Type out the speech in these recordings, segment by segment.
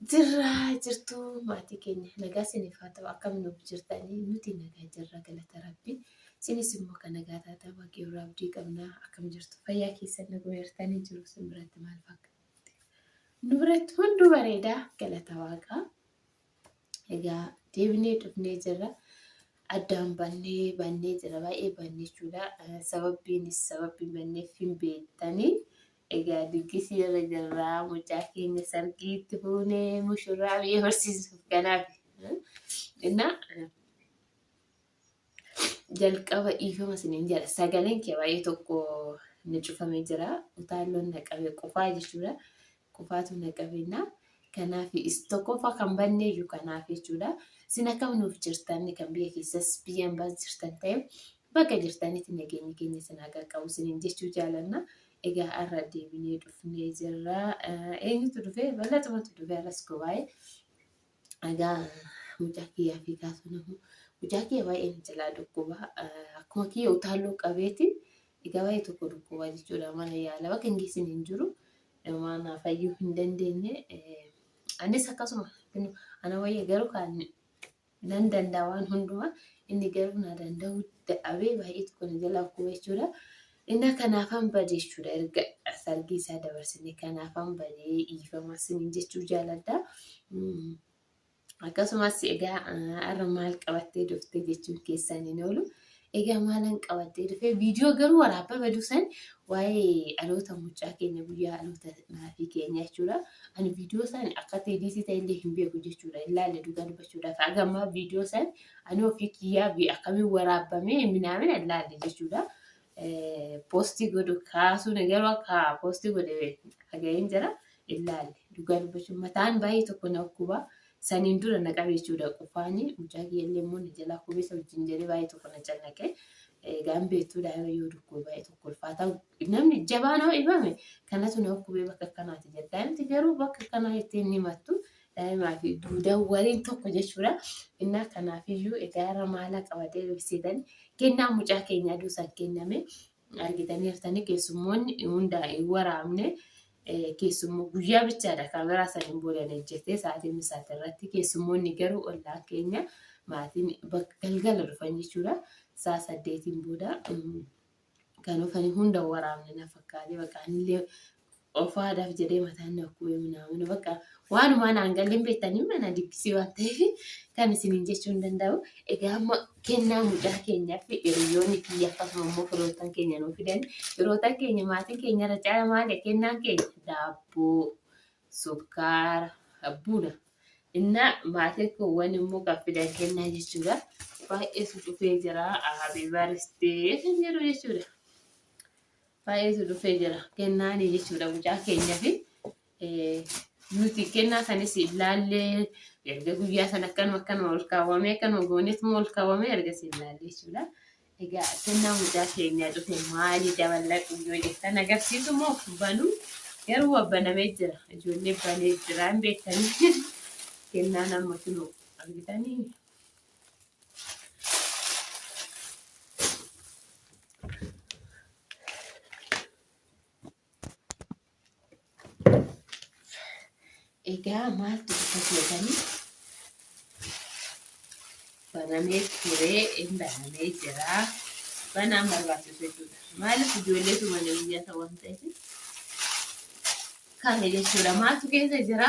jirtu maatii keenya nagaa isiniif haa ta'u akkam nuuf jirtanii nuti nagaa jirra galata rabbii isinis immoo kan nagaa taataa waaqayyo irraa abdii qabnaa akkam jirtu fayyaa keessan naguma jirtanii jiru isin biratti maal fakkaatti nu biratti hunduu bareedaa galata waaqaa egaa deebinee dhufnee jirra addaan bannee jira baay'ee banneechuudha sababbiin banneef hin beektanii egaa diggisi irra jirraa mucaa keenya sargiitti fuunee mushurraa biyya barsiisuuf kanaaf innaa jalqaba dhiifama isiniin jedha sagaleen kee baay'ee tokko ni cufamee jira utaalloon naqabe qofaa jechuudha qofaatu naqabeennaa kanaaf is tokkoffaa kan banneeyyuu kanaaf jechuudha isin akkam nuuf jirtan kan biyya keessas biyya ambaas jirtan ta'e bakka jirtanitti nageenyi keenya isin qaqqabu isiniin jechuu jaalanna. Egaa har'a deebinee dhufnee jirra. Eenyutu dhufee bal'atumatu dhufee alas gobaa'ee. Egaa mucaa kiyyaa fi kaasunamu mucaa kiyya baay'ee ni jalaa dhukkuba. Akkuma kiyya utaalloo qabeeti. Egaa baay'ee tokko dhukkuba jechuudha mana yaala bakka hin geessin hin jiru. Mana fayyuu hin dandeenye. Anis akkasuma ana wayya garuu kan nan danda'a waan hundumaa inni garuu na danda'uu dadhabee baay'ee tokko na jalaa dhukkuba jechuudha. Inna kanaafan badee jechuudha erga sargii isaa dabarsine kanaafan badee dhiifama isiniin jechuu jaaladha. Akkasumas egaa har'a maal qabattee dhuftee jechuun keessan hin oolu. Egaa maalan qabattee dhufee viidiyoo garuu waraabaa baduu san waa'ee dhaloota mucaa keenya guyyaa dhaloota maatii keenya jechuudha. Ani viidiyoo san akka teediisii ta'ellee hin beeku jechuudha. Ilaalle dhugaa dubbachuudhaaf hagammaa viidiyoo san ani ofii kiyyaa akkamiin waraabamee minaamin ilaalle jechuudha. Postii godhu kaasuun garuu akka postii godhe dhaga'een jira ilaalle dhugaa dubbachuun mataan baay'ee tokko na dhukkuba saniin dura na qabe jechuudha qufaanii mucaa kiyyallee immoo na jalaa qubeessa wajjin jedhee baay'ee tokko na cannaqe egaan beektuudha yoo dhukkuba baay'ee tokko ulfaata namni jabaa nama dhibame kanatu na dhukkubee bakka akkanaati jedha miti garuu bakka akkanaa ittiin himattu daa'imaa fi duudaan waliin tokko jechuudha. Innaa kanaafiyyuu egaa irra maala qabatee dhufsiisan kennaa mucaa keenyaa duusan kenname argitanii jirtanii keessummoonni hundaa hin waraabne keessummoo guyyaa bichaadha kaameraa saniin boodan ejjettee sa'aatiin isaati irratti keessummoonni garuu ollaa keenya maatiin galgala dhufan jechuudha. Sa'a 8 booda kan dhufan hunda waraabne na fakkaatee bakka anillee ofaadhaaf jedhee mataan na dhukkuba minaamin bakka waanumaan hangalleen beektanii mana dibbisii waan ta'eef kan isiniin jechuu hin danda'u. Egaa amma kennaa mucaa keenyaaf hiriyoonni kiyya akkasuma immoo firoottan keenya nuu fidan firoottan keenya maatiin keenya irra caala maali kennaan keenya daabboo sukkaara buna innaa maatiin kuuwwan immoo kan fidan kennaa jechuudha. Baay'eetu dhufee jira happy birthday kan jedhu jechuudha. Baay'eetu dhufee jira kennaanii jechuudha mucaa keenyaa fi nuti kennaa sanis ilaallee erga guyyaa sana akkanuma ol kaawwamee akkanuma gooneetuma ol kaawwamee erga si ilaallee jechuudha. Egaa kennaa mucaa keenyaa dhufe maali dabalatu yoo jettan agarsiisu moo banuu garuu banamee jira ijoollee banee jira hin beektanii kennaa nama kunoo argitanii. Egaa maaltu fayyadanii banamee turee hin banamee jira banaan barbaachisu jechuudha. Maaliif ijoolleetu mana biyyaa ta'u waan ta'eef kana jechuudha. Maaltu keessa jira?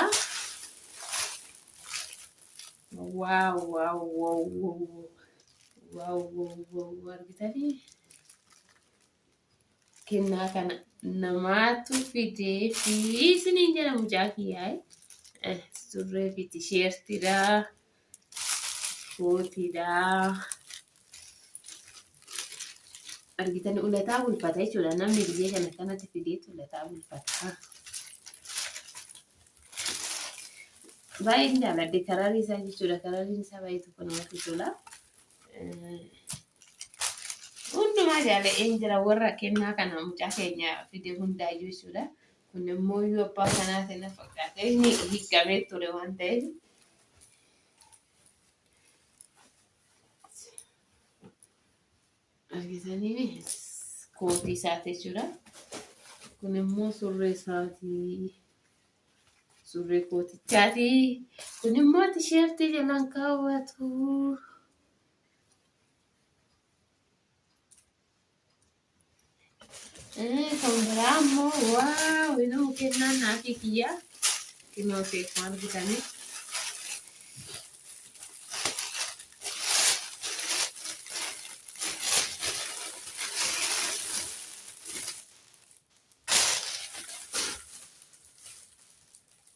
Waaw argitanii kennaa kana namaatu fidee fi isiniin jedha mucaa kiyyaa. Surree fi tisheertiidha kootiidha argitanii ulataa bulfata jechuudha. Namni biyya kana kanatti fideetu ulataa bulfata. Baay'ee jaalladhe kararii isaa jechuudha. Karariin isaa baay'ee tokko namatti tola. Hundumaa jaalladheen jira warra kennaa kana mucaa keenya fide hundaayyuu jechuudha. Kun immoo yoo abbaa kanaa na fakkaate inni hiikamee ture waan ta'eef argitanii kootii isaati jechuudha. Kun immoo surree isaati. surree kootichaati. Kun immoo tisheertii jalaan kaawwatu. Kan biraa immoo waaw inuu kennaan naafii kiyyaa kinoo ta'e maal bitanii.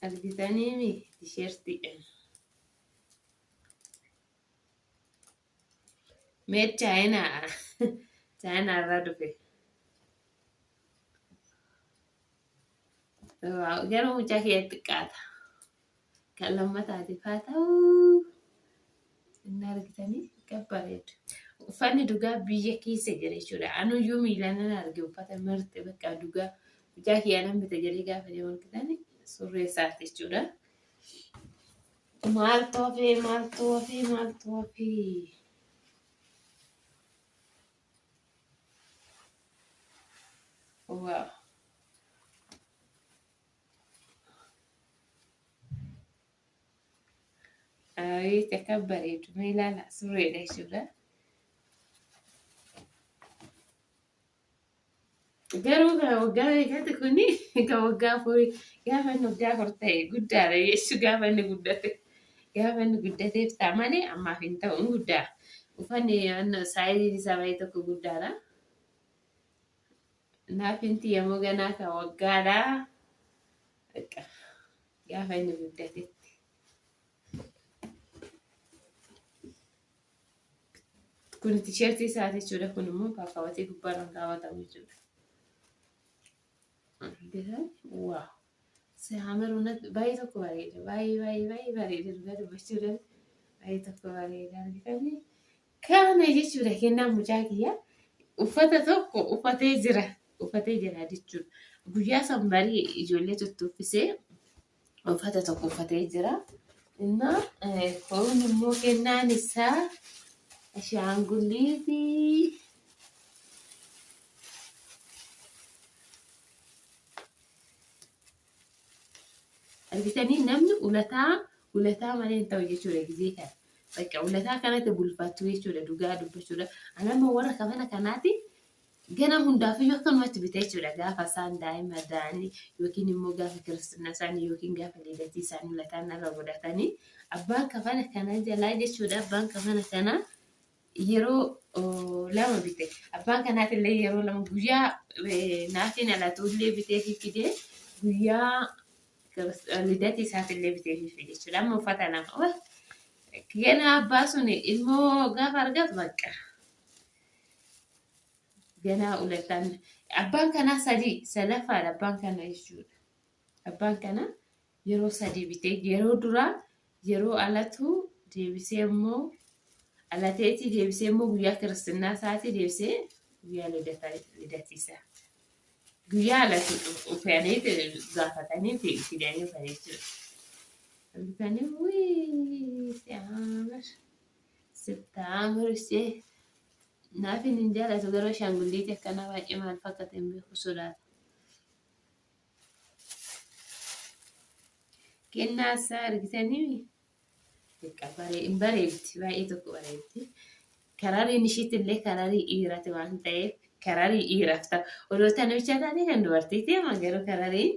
Argitanii tisheertii made China China irraa dhufe. Garuu mucaa keetti xiqqaata. Kan lammataatiif haa ta'u inni argitanii gabbareedu. Uffanni dhugaa biyya keessa jira jechuudha. Anuyyuu miilaan arge uffata mirti bakka dhugaa mucaa kiyyaa nan bita jedhee gaafa deemu argitanii surree isaati jechuudha. Maaltu hafee. Wow. Ayi akka bareedu mee ilaala surreedha jechuudha. Garuu kan waggaa eegate kuni kan waggaa afurii gaafa inni waggaa afur ta'e guddaadha jechuudha. Gaafa inni guddateef ta'a malee ammaaf hin ta'u guddaa. Uffanni saayiziin isaa baay'ee tokko guddaadha. Naaf inti yommuu ganaa kan waggaadha. Gaafa inni guddatetti. Kun tisheertii isaati jechuudha. Kun immoo kaawwatee gubbaarraan kaawwatamu jechuudha. Wow. Siyaamaru baay'ee tokko bareeda. Baay'ee bareeda dhugaa dubbachuudhaan baay'ee tokko bareeda argitanii. Kana jechuudha kennaan mucaa kiyya uffata tokko uffatee jira jechuudha. Guyyaa sanbarii ijoollee tuttuuffisee uffata tokko uffatee jira. Innaa kun immoo kennaan isaa ashaangulliitii. Argitanii namni ulataa malee hin ta'u jechuudha gizee kana. Bakka ulataa kanatti bulfattu jechuudha dhugaa dubbachuudha. Anammoo warra kafana kanaati gana hundaafiyyuu akkanumatti bita jechuudha. Gaafa isaan daa'ima da'anii yookiin immoo gaafa kiristinnaa isaanii yookiin gaafa lidatii isaanii ulataan irra godhatanii abbaan kafana kanaa jalaa jechuudha. Abbaan kafana kanaa yeroo lama bite. Abbaan kanaatillee yeroo lama guyyaa naafiin alatuullee bitee fidee guyyaa lidati isaatillee bitee fidee jechuudha. Amma uffata lama. Gana abbaa sun ilmoo gaafa argatu bakka. Gana ulataan abbaan kanaa sadaffaadha abbaan kana jechuudha. Abbaan kana yeroo sadii bitee yeroo duraa yeroo alatu deebisee immoo alateetii deebisee immoo guyyaa kiristinnaa isaati deebisee guyyaa lidatiisaa. Guyyaa alatti uffatanii gaafatanii fidanii uffatanii jiru. Argitanii wii sittaamir ishee naafin hin jaalatu garuu ashaangulliitii akkanaa baay'ee maal fakkaata hin beeku sodaata. Kennaa isaa argitanii bareeddi baay'ee tokko bareeddi. Karariin ishiitillee kararii dhiiraati waan ta'eef kararii dhiiraaf ta'a. Odoo tana taate kan dubartiiti amma garuu karariin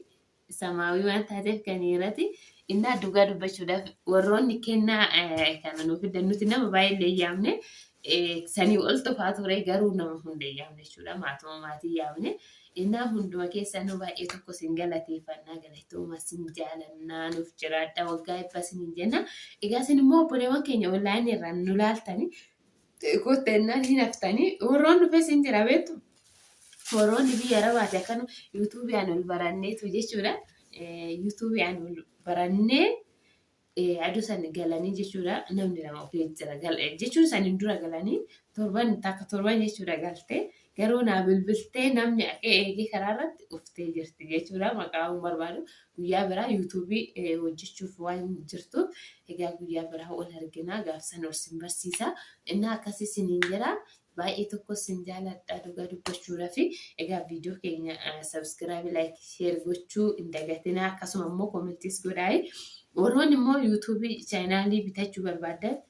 samaawii waan taateef kan dhiiraati. Innaa dhugaa dubbachuudhaaf warroonni kennaa kana nuuf fiddan nuti nama baay'ee yaamne sanii ol tufaa ture garuu nama hunda yaamne jechuudha. Maatuma maatii yaamne. Innaa hunduma keessanuu baay'ee tokko sin galateeffannaa galatooma sin jaalannaa nuuf jiraadha waggaa eebba sin hin jenna. Egaa sin immoo obboleewwan keenya onlaayinii irraan nu laaltanii kottennaan hin haftanii warroon dhufee sin jira beektu. Warroonni biyya arabaati akkana yuutuubiyaan ol baranneetu jechuudha. Yuutuubiyaan ol barannee aduu san galanii jechuudha. Namni lama ofii jira jechuun saniin dura galanii torban jechuudha galtee. Garuu naa bilbiltee namni eegee karaa irratti uftee jirti jechuudha. Maqaan barbaadu guyyaa biraa yuutuubii hojjechuuf waan jirtuuf egaa guyyaa biraa ol arginaa gaafsan ol sin barsiisa. Innaa akkasii siniin jira baay'ee tokko sin jaaladha dhugaa dubbachuudhaaf. Egaa viidiyoo keenya subscribe, like, share gochuu hin dagatinaa. Akkasuma immoo commentis godhaa. Warroonni immoo YouTube chaanaalii bitachuu barbaadan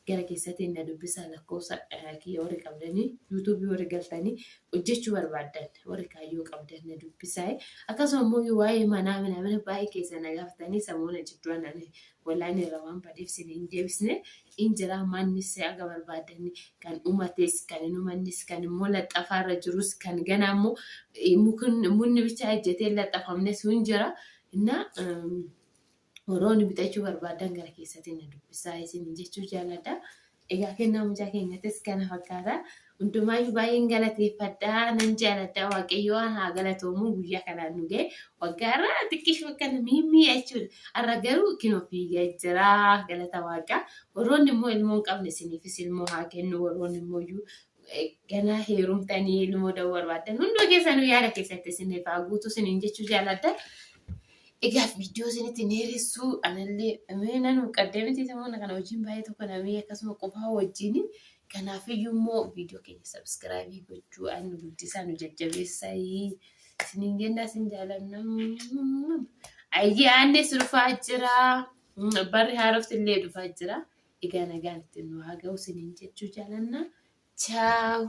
gara keessatti na dubbisaa lakkoofsa kiyya warri qabdanii YouTube warri galtanii hojjechuu barbaadan warri kaayyoo qabdan na dubbisaa. Akkasuma immoo waa'ee manaa baay'ee keessa na gaafatanii samuuna jidduun wallaan irra waan badeef sin hin deebisne in jira mannis aga barbaadan kan uumates kan hin uumannes kan immoo laxafaarra jirus kan ganaa immoo munni bicha ejjetee laxafamnes hin jira. Inna warroonni bitachuu barbaadan gara keessatti na dubbisaa isin jechuu jaalladha. Egaa kennaa mucaa keenyattis kana fakkaata. Hundumaayyuu baay'een galateeffadha. Nan jaalladha. Waaqayyo haa galatoomu guyyaa kanaan nu ga'e. Waggaarra xiqqishuu akkana miimii jechuudha. Har'a garuu kinoo fiigaa jira galata waaqa. Warroonni immoo ilmoo hin qabne isiniifis ilmoo haa kennu. Warroonni immoo ganaa heerumtanii ilmoo da'uu barbaadan hundoo keessanuu yaada keessatti isiniif haa guutu isiniin jechuu jaalladha. Egaa viidiyoo isinitti neeressuu anallee nan qaddamiti tamoonni kana wajjin baay'ee tokko namee akkasuma qofaa wajjin kanaafiyyuu immoo viidiyoo keenya subscribe gochuu anu guddisaa nu jajjabeessaa isiniin jennaa isin jaalanna. Ayyaannis dhufaa jira. Barri haarofti illee dhufaa jira. Egaa nagaan itti nu haa ga'u isiniin jechuu jaalanna. Ciao.